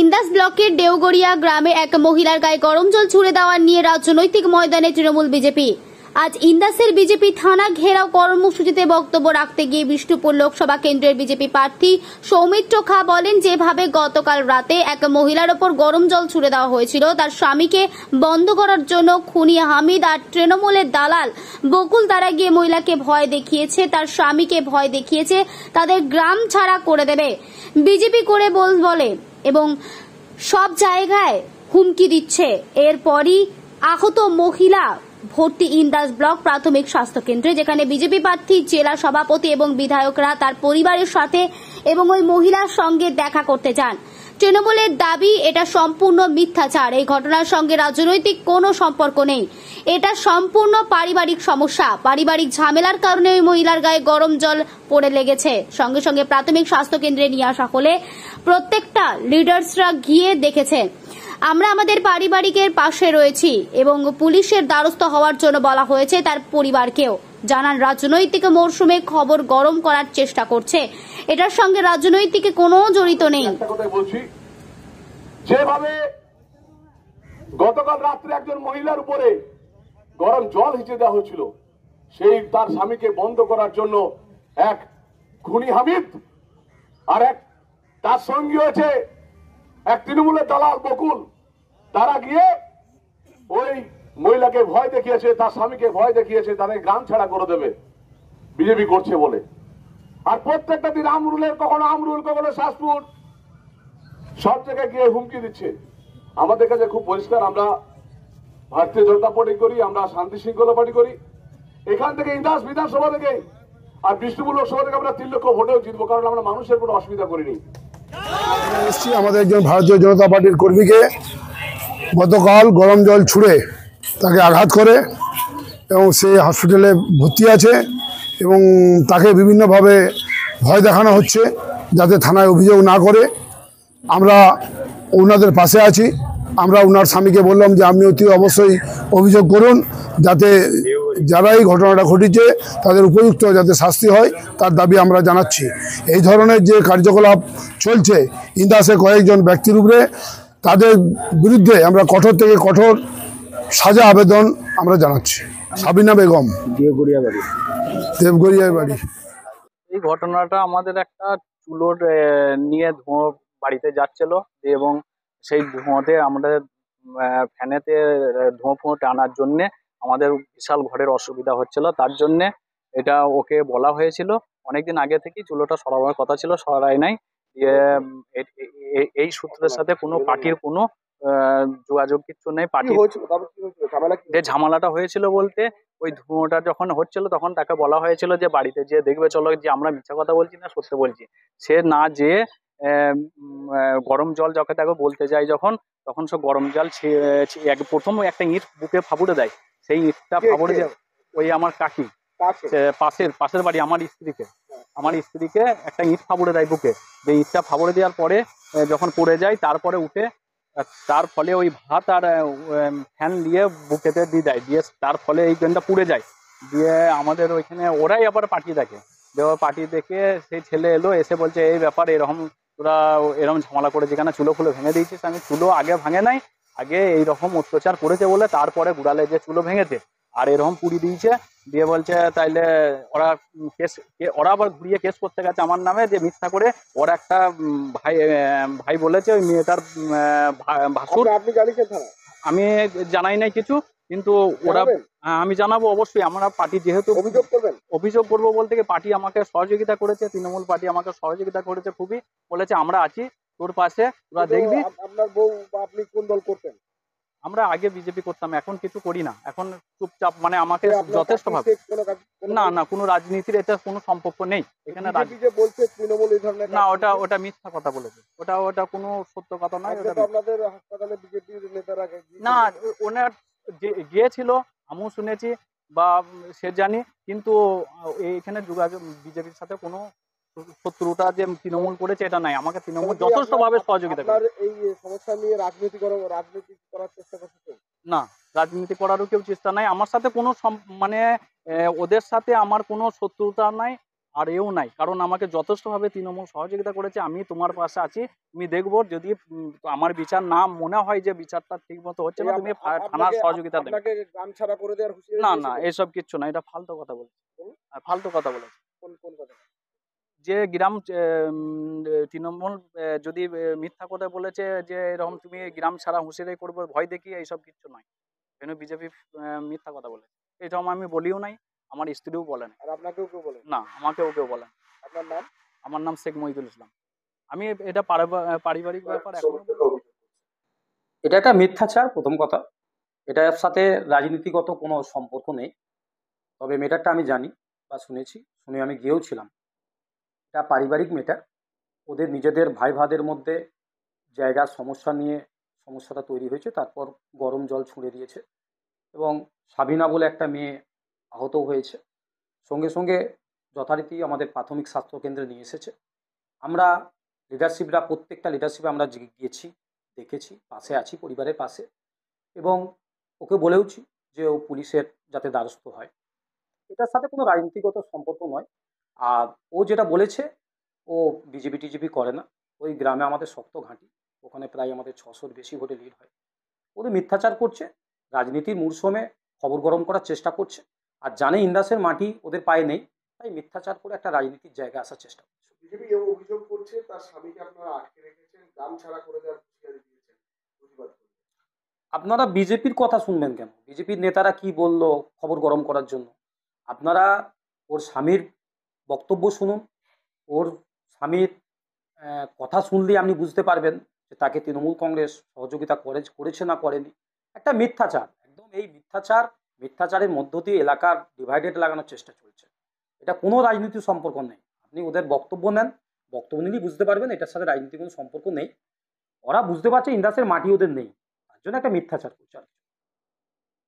ইন্দাস ব্লকের দেওগড়িয়া গ্রামে এক মহিলার গায়ে গরম জল ছুড়ে দেওয়া নিয়ে রাজনৈতিক ময়দানে তৃণমূল বিজেপি। আজ ইন্দাসের বিজেপি থানা ঘেরাও কর্মসূচিতে বক্তব্য রাখতে গিয়ে বিষ্ণুপুর লোকসভা কেন্দ্রের বিজেপি প্রার্থী সৌমিত্র খা বলেন, যেভাবে গতকাল রাতে এক মহিলার ওপর গরম জল ছুড়ে দেওয়া হয়েছিল, তার স্বামীকে বন্ধ করার জন্য খুনি হামিদ আর তৃণমূলের দালাল বকুল তারা গিয়ে মহিলাকে ভয় দেখিয়েছে, তার স্বামীকে ভয় দেখিয়েছে, তাদের গ্রাম ছাড়া করে দেবে বিজেপি করে বলে এবং সব জায়গায় হুমকি দিচ্ছে। এরপরই আহত মহিলা ভর্তি ইন্দাস ব্লক প্রাথমিক স্বাস্থ্য কেন্দ্রে, যেখানে বিজেপি প্রার্থী জেলা সভাপতি এবং বিধায়করা তার পরিবারের সাথে এবং ওই মহিলার সঙ্গে দেখা করতে যান। তৃণমূলের দাবি এটা সম্পূর্ণ মিথ্যাচার, এই ঘটনার সঙ্গে রাজনৈতিক কোনো সম্পর্ক নেই, এটা সম্পূর্ণ পারিবারিক সমস্যা, পারিবারিক ঝামেলার কারণে ওই মহিলার গায়ে গরম জল পড়ে লেগেছে। সঙ্গে সঙ্গে প্রাথমিক স্বাস্থ্য কেন্দ্রে নিয়ে আসা হলে প্রত্যেকটা লিডার্সরা গিয়ে দেখেছে। আমরা আমাদের পারিবারিকের পাশে রয়েছি এবং পুলিশের দ্বারস্থ হওয়ার জন্য বলা হয়েছে তার পরিবারকেও। জানান, রাজনৈতিক মরশুমে খবর গরম করার চেষ্টা করছে, এটার সঙ্গে রাজনৈতিক কোনো জড়িত নেই। যেভাবে গতকাল রাত্রে একজন মহিলার উপরে গরম জল হিচে দেওয়া হয়েছিল, সেই তার স্বামীকে বন্ধ করার জন্য এক খুনি হামিদ আর এক তার সঙ্গী হয়েছে এক তৃণমূলের দালাল বকুল, তারা গিয়ে ওই মহিলাকে ভয় দেখিয়েছে, তার স্বামীকে ভয় দেখিয়েছে, তাদের গ্রাম ছাড়া করে দেবে বিজেপি করছে বলে। আর প্রত্যেকটা দিন আমরুলের, কখনো আমরুল, কখনো শাসপুর, সব জায়গায় গিয়ে হুমকি দিচ্ছে। আমাদের কাছে খুব পরিষ্কার, আমরা ভারতীয় জনতা পার্টি করি, আমরা শান্তি শৃঙ্খলা পার্টি করি। এখান থেকে ইন্দাস বিধানসভা থেকে আর বিষ্ণুপুর লোকসভা থেকে আমরা 3 লক্ষ ভোটেও জিতবো, কারণ আমরা মানুষের কোনো অসুবিধা করিনি। আমাদের একজন ভারতীয় জনতা পার্টির কর্মীকে গতকাল গরম জল ছুঁড়ে তাকে আঘাত করে এবং সে হসপিটালে ভর্তি আছে এবং তাকে বিভিন্নভাবে ভয় দেখানো হচ্ছে যাতে থানায় অভিযোগ না করে। আমরা ওনাদের পাশে আছি। আমরা ওনার স্বামীকে বললাম যে আপনি অতি অবশ্যই অভিযোগ করুন, যাতে যারাই ঘটনাটা ঘটেছে তাদের উপযুক্ত যাতে শাস্তি হয় তার দাবি আমরা জানাচ্ছি। এই ধরনের যে কার্যকলাপ চলছে ইন্দাসে কয়েকজন ব্যক্তির উপরে, তাদের বিরুদ্ধে আমরা কঠোর থেকে কঠোর সাজা আবেদন আমরা জানাচ্ছি। সাবিনা বেগম, দেবগড়িয়া বাড়ি। এই ঘটনাটা আমাদের একটা চুলোর নিয়ে ধোঁয়া বাড়িতে যাচ্ছিল এবং সেই ধোঁয়াতে আমাদের ফ্যানেতে ধোঁয়া ফোঁয়া টানার জন্যে আমাদের বিশাল ঘরের অসুবিধা হচ্ছিল। তার জন্যে এটা ওকে বলা হয়েছিল অনেকদিন আগে থেকেই, চুলোটা সরাবার কথা ছিল, সরাই নাই। এই সূত্রের সাথে কোনো পার্টির কোনো যোগাযোগ কিছু নেই। পার্টি যে ঝামেলাটা হয়েছিল বলতে, ওই ধুঁয়োটা যখন হচ্ছিল তখন তাকে বলা হয়েছিল যে বাড়িতে যে দেখবে চলো যে আমরা মিথ্যা কথা বলছি না সত্য বলছি। সে না যেয়ে গরম জল যখন তাকে বলতে যায় তখন সে গরম জল প্রথম একটা ইট বুকে ফাবুড়ে দেয়। সেই ইটটা ফাবুড়ে দেয় ওই আমার কাকি পাশের বাড়ি আমার স্ত্রীকে একটা ইট ফাবুড়ে দেয় বুকে। যে ইটটা ফাবুড়ে দেওয়ার পরে যখন পড়ে যায়, তারপরে উঠে তার ফলে ওই ভাত আর ফ্যান দিয়ে বুকেতে দিয়ে দেয়, দিয়ে তার ফলে এই গেনটা পুড়ে যায়। দিয়ে আমাদের ওইখানে ওরাই আবার পার্টি দেখে, পার্টি দেখে সেই ছেলে এলো, এসে বলছে এই ব্যাপার, তোরা এরকম ঝামেলা করে যেখানে চুলো ফুলো ভেঙে দিয়েছিস। আমি চুলো আগে ভাঙে নাই, আগে এইরকম অত্যাচার করেছে বলে তারপরে গুড়ালে যে চুলো ভেঙেছে আর এরকম পুড়ি দিয়েছে। দিয়ে বলছে তাইলে ওরা আবার ঘুরিয়ে কেস করতে গেছে আমার নামে, যে মিথ্যা করে ওর একটা ভাই বলেছে ওই মেয়েটার ভাসুর। আমি জানাই নাই কিছু, কিন্তু ওরা আমি জানাবো অবশ্যই। আমরা পার্টি যেহেতু অভিযোগ করবো বলতে পার্টি আমাকে সহযোগিতা করেছে, তৃণমূল পার্টি আমাকে সহযোগিতা করেছে খুবই, বলেছে আমরা আছি তোর পাশে, তোরা দেখবি। আপনার বউ বা আপনি কোন দল করতেন? আমরা আগে বিজেপি করতাম, এখন কিছু করি না, এখন চুপচাপ। মানে আমাকে যথেষ্ট ভাবে না কোনো রাজনীতির এটা কোনো সম্পর্ক নেই এখানে। না, ওটা মিথ্যা কথা বলেছে, ওটা কোনো সত্য কথা নয়। না, ওনার গিয়েছিল আমিও শুনেছি বা সে জানি, কিন্তু এইখানে যোগাযোগ বিজেপির সাথে কোনো শত্রুতা যে তৃণমূল করেছে এটা নাই। আমাকে তৃণমূল যথেষ্ট ভাবে সহযোগিতা করে। এই সমস্যা নিয়ে রাজনীতি করার চেষ্টা করছে না, রাজনীতি করারও কেউ চেষ্টা নাই। আমার সাথে কোনো মানে ওদের সাথে আমার কোনো শত্রুতা নাই। আর এও নাই, কারণ আমাকে যথেষ্টভাবে তৃণমূল সহযোগিতা করেছে। আমি তোমার পাশে আছি, তুমি দেখবো যদি আমার বিচার না মনে হয় যে বিচারটা ঠিক মতো হচ্ছে না, তুমি থানার সহযোগিতা দেবে। গ্রাম ছাড়া করে দেওয়ার হুঁশিয়ারি না দিয়েছিল? না, এসব কিচ্ছু না, এটা ফালতু কথা বলেছে। ফালতু কথা বলেছে কোন কোন কথা? যে গ্রাম তৃণমূল যদি মিথ্যা কথা বলেছে যে এরকম তুমি গ্রাম ছাড়া হুঁশিয়ারি করবো ভয় দেখিয়ে, এইসব কিচ্ছু নয়। কেন বিজেপি মিথ্যা কথা বলেছে, এরকম আমি বলিও নাই, আমার স্ত্রীও বলে না। আর আপনাকেও কেউ বলে? না, আমাকেও কেউ বলে না। আপনার নাম? আমার নাম শেখ মহিদুল ইসলাম। আমি এটা পারিবারিক ব্যাপার। এখন এটা একটা মিথ্যাচার, প্রথম কথা। এটার সাথে রাজনীতিগত কোনো সম্পর্ক নেই। তবে মেটারটা আমি জানি বা শুনেছি, শুনে আমি গিয়েও ছিলাম। এটা পারিবারিক মেটার। ওদের নিজেদের ভাই ভাদের মধ্যে জায়গার সমস্যা নিয়ে সমস্যাটা তৈরি হয়েছে, তারপর গরম জল ছুঁড়ে দিয়েছে এবং সাবিনা বলে একটা মেয়ে আহত হয়েছে। সঙ্গে সঙ্গে যথারীতি আমাদের প্রাথমিক স্বাস্থ্য কেন্দ্রে নিয়ে এসেছে। আমরা লিডারশিপরা, প্রত্যেকটা লিডারশিপে আমরা গিয়েছি, দেখেছি, পাশে আছি, পরিবারের পাশে, এবং ওকে বলেওছি যে ও পুলিশের যাতে দ্বারস্থ হয়। এটার সাথে কোনো রাজনীতিগত সম্পর্ক নয়। আর ও যেটা বলেছে, ও বিজেপি টিজেপি করে না। ওই গ্রামে আমাদের শক্ত ঘাঁটি, ওখানে প্রায় আমাদের 600-র বেশি ভোটে লিড হয়। ওদের মিথ্যাচার করছে, রাজনীতির মরশুমে খবর গরম করার চেষ্টা করছে, আর জানে ইন্দাসের মাটি ওদের পায়ে নেই, তাই মিথ্যাচার করে একটা রাজনীতির জায়গায় আসার চেষ্টা করছে। বিজেপি এও অভিযোগ করছে তার স্বামীকে আপনারা আটকে রেখেছেন, গ্রাম ছাড়া করে দেওয়ার হুঁশিয়ারি দিয়েছেন, প্রতিবাদ করছেন। আপনারা বিজেপির কথা শুনবেন কেন? বিজেপির নেতারা কি বললো খবর গরম করার জন্য? আপনারা ওর স্বামীর বক্তব্য শুনুন। ওর স্বামীর কথা শুনলেই আপনি বুঝতে পারবেন যে তাকে তৃণমূল কংগ্রেস সহযোগিতা করেছে না করেনি। একটা মিথ্যাচার, একদম এই মিথ্যাচারের মধ্য দিয়ে এলাকার ডিভাইডেড লাগানোর চেষ্টা চলছে। এটা কোনো রাজনীতির সম্পর্ক নেই। আপনি ওদের বক্তব্য নেন, বক্তব্য নিলেই বুঝতে পারবেন এটার সাথে রাজনীতির কোনো সম্পর্ক নেই। ওরা বুঝতে পারছে ইন্দাসের মাটি ওদের নেই, তার জন্য একটা মিথ্যাচার করছে।